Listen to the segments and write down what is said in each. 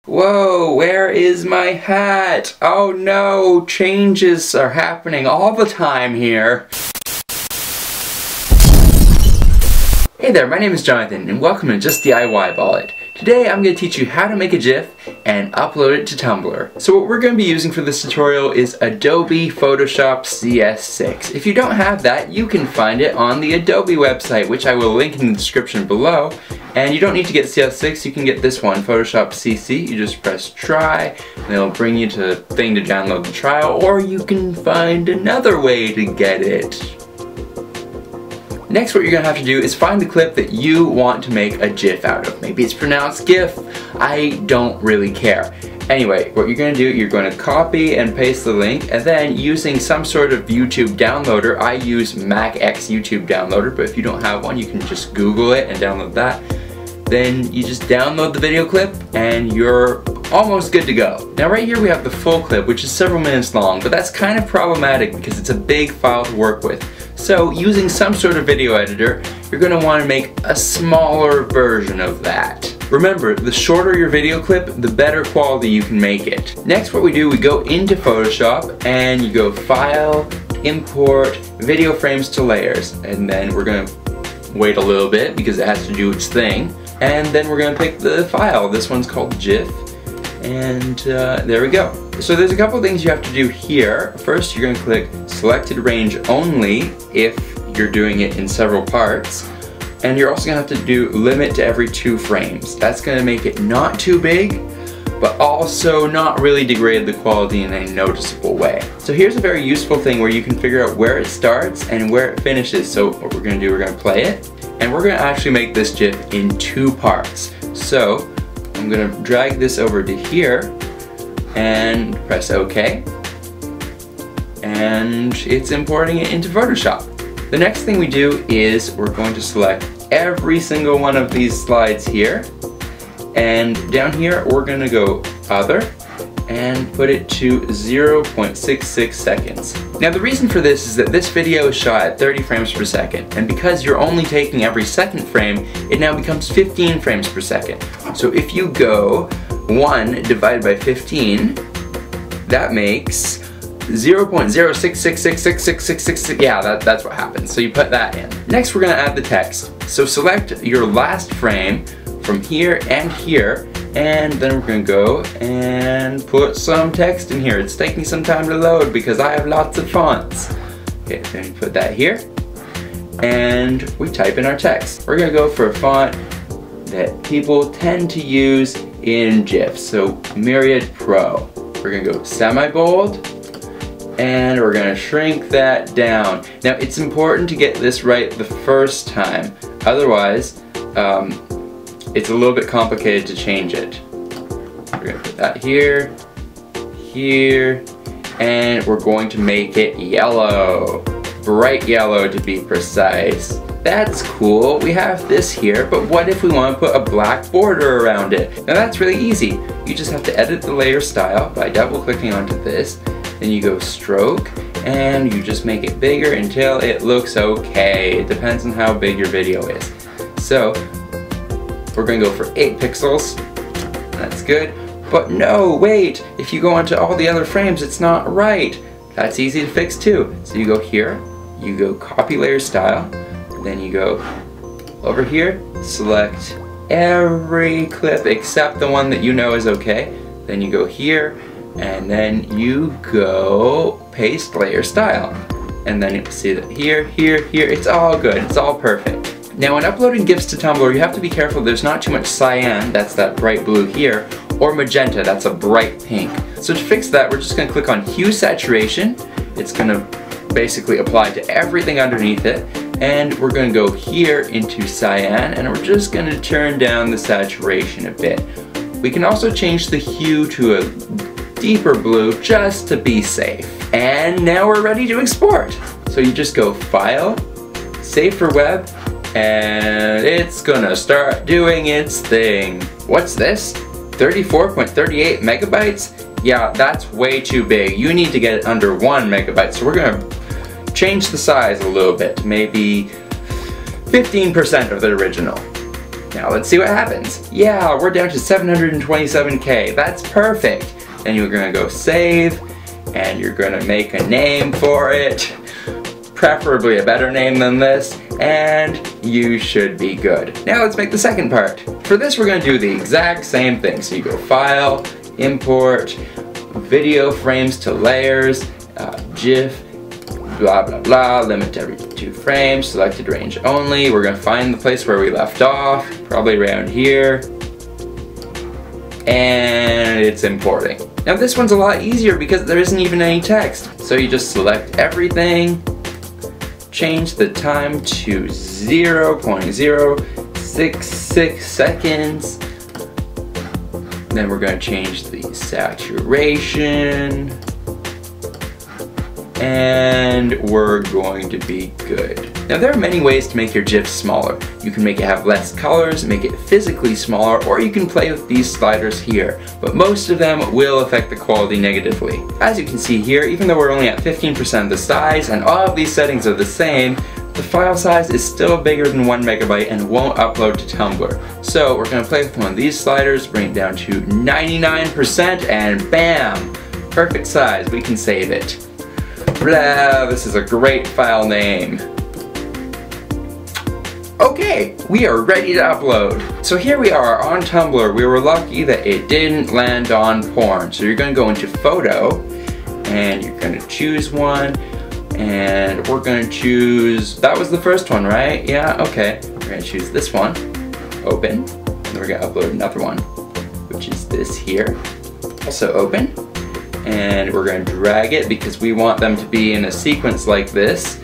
Whoa, where is my hat? Oh no, changes are happening all the time here. Hey there, my name is Jonathan and welcome to JustEyeballIt. Today I'm going to teach you how to make a GIF and upload it to Tumblr. So what we're going to be using for this tutorial is Adobe Photoshop CS6. If you don't have that, you can find it on the Adobe website, which I will link in the description below. And you don't need to get CS6, you can get this one, Photoshop CC. You just press try, and it'll bring you to the thing to download the trial, or you can find another way to get it. Next, what you're going to have to do is find the clip that you want to make a GIF out of. Maybe it's pronounced GIF, I don't really care. Anyway, what you're going to do, you're going to copy and paste the link, and then using some sort of YouTube downloader, I use MacX YouTube downloader, but if you don't have one, you can just Google it and download that. Then you just download the video clip, and you're almost good to go. Now right here we have the full clip, which is several minutes long, but that's kind of problematic because it's a big file to work with. So using some sort of video editor, you're going to want to make a smaller version of that. Remember, the shorter your video clip, the better quality you can make it. Next, what we do, we go into Photoshop and you go File, Import, Video Frames to Layers, and then we're going to wait a little bit because it has to do its thing, and then we're going to pick the file. This one's called GIF, and there we go. So there's a couple things you have to do here. First, you're going to click Selected Range Only if you're doing it in several parts. And you're also going to have to do Limit to every 2 frames. That's going to make it not too big, but also not really degrade the quality in a noticeable way. So here's a very useful thing where you can figure out where it starts and where it finishes. So what we're going to do, we're going to play it, and we're going to actually make this GIF in 2 parts. So I'm going to drag this over to here and press OK, and it's importing it into Photoshop. The next thing we do is we're going to select every single one of these slides here, and down here we're going to go Other and put it to 0.66 seconds. Now the reason for this is that this video is shot at 30 frames per second, and because you're only taking every second frame, it now becomes 15 frames per second. So if you go 1 divided by 15, that makes 0.066666666. Yeah, that's what happens. So you put that in. Next, we're going to add the text. So select your last frame from here and here, and then we're going to go and put some text in here. It's taking some time to load because I have lots of fonts. Okay, then we put that here, and we type in our text. We're going to go for a font that people tend to use in GIFs, so Myriad Pro. We're going to go semi-bold, and we're going to shrink that down. Now it's important to get this right the first time, otherwise it's a little bit complicated to change it. We're going to put that here, here, and we're going to make it yellow. Bright yellow to be precise. That's cool, we have this here, but what if we want to put a black border around it? Now that's really easy. You just have to edit the layer style by double clicking onto this, then you go stroke, and you just make it bigger until it looks okay. It depends on how big your video is. So we're going to go for 8 pixels, that's good, but no, wait, if you go onto all the other frames it's not right. That's easy to fix too. So you go here, you go copy layer style, then you go over here, select every clip except the one that you know is okay, then you go here, and then you go paste layer style, and then you see that here, here, here, it's all good, it's all perfect. Now when uploading GIFs to Tumblr, you have to be careful there's not too much cyan, that's that bright blue here, or magenta, that's a bright pink. So to fix that, we're just going to click on Hue Saturation. It's going to basically apply to everything underneath it, and we're going to go here into cyan, and we're just going to turn down the saturation a bit. We can also change the hue to a deeper blue just to be safe. And now we're ready to export. So you just go File, Save for Web, and it's gonna start doing its thing. What's this? 34.38 megabytes? Yeah, that's way too big. You need to get it under 1 megabyte. So we're gonna change the size a little bit, maybe 15% of the original. Now let's see what happens. Yeah, we're down to 727K. That's perfect. Then you're gonna go save, and you're gonna make a name for it. Preferably a better name than this, and you should be good. Now let's make the second part. For this, we're gonna do the exact same thing. So you go File, Import, Video Frames to Layers, GIF, blah blah blah, limit to every 2 frames, selected range only. We're gonna find the place where we left off, probably around here, and it's importing. Now this one's a lot easier because there isn't even any text. So you just select everything, change the time to 0.066 seconds, then we're gonna change the saturation, and we're going to be good. Now there are many ways to make your GIF smaller. You can make it have less colors, make it physically smaller, or you can play with these sliders here, but most of them will affect the quality negatively. As you can see here, even though we're only at 15% of the size and all of these settings are the same, the file size is still bigger than 1 megabyte and won't upload to Tumblr. So we're going to play with one of these sliders, bring it down to 99%, and bam! Perfect size, we can save it. Blah, this is a great file name. Okay, we are ready to upload. So here we are on Tumblr. We were lucky that it didn't land on porn. So you're gonna go into Photo, and you're gonna choose one, and we're gonna choose, that was the first one, right? Yeah, okay. We're gonna choose this one, open, and then we're gonna upload another one, which is this here. Also open. And we're going to drag it because we want them to be in a sequence like this,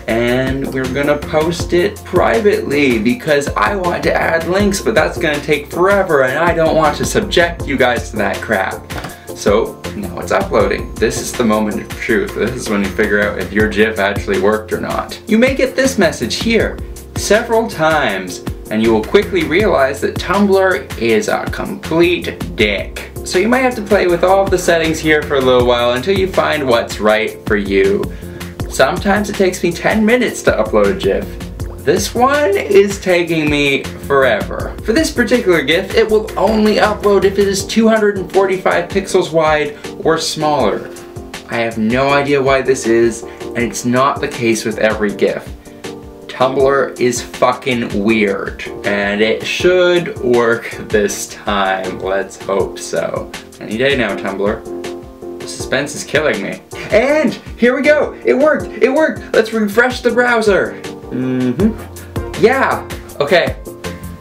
and we're going to post it privately because I want to add links, but that's going to take forever and I don't want to subject you guys to that crap. So now it's uploading. This is the moment of truth. This is when you figure out if your GIF actually worked or not. You may get this message here several times, and you will quickly realize that Tumblr is a complete dick. So you might have to play with all of the settings here for a little while until you find what's right for you. Sometimes it takes me 10 minutes to upload a GIF. This one is taking me forever. For this particular GIF, it will only upload if it is 245 pixels wide or smaller. I have no idea why this is, and it's not the case with every GIF. Tumblr is fucking weird, and it should work this time. Let's hope so. Any day now, Tumblr. The suspense is killing me. And here we go. It worked. It worked. Let's refresh the browser. Yeah. Okay.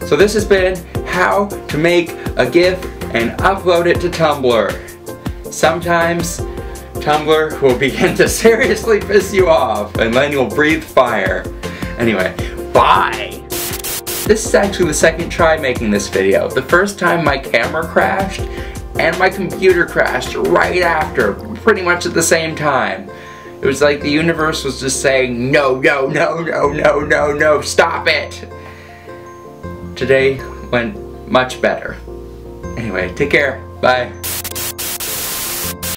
So this has been how to make a GIF and upload it to Tumblr. Sometimes Tumblr will begin to seriously piss you off, and then you'll breathe fire. Anyway, bye! This is actually the second try making this video. The first time my camera crashed, and my computer crashed right after, pretty much at the same time. It was like the universe was just saying, no, no, no, no, no, no, no, stop it! Today went much better. Anyway, take care, bye.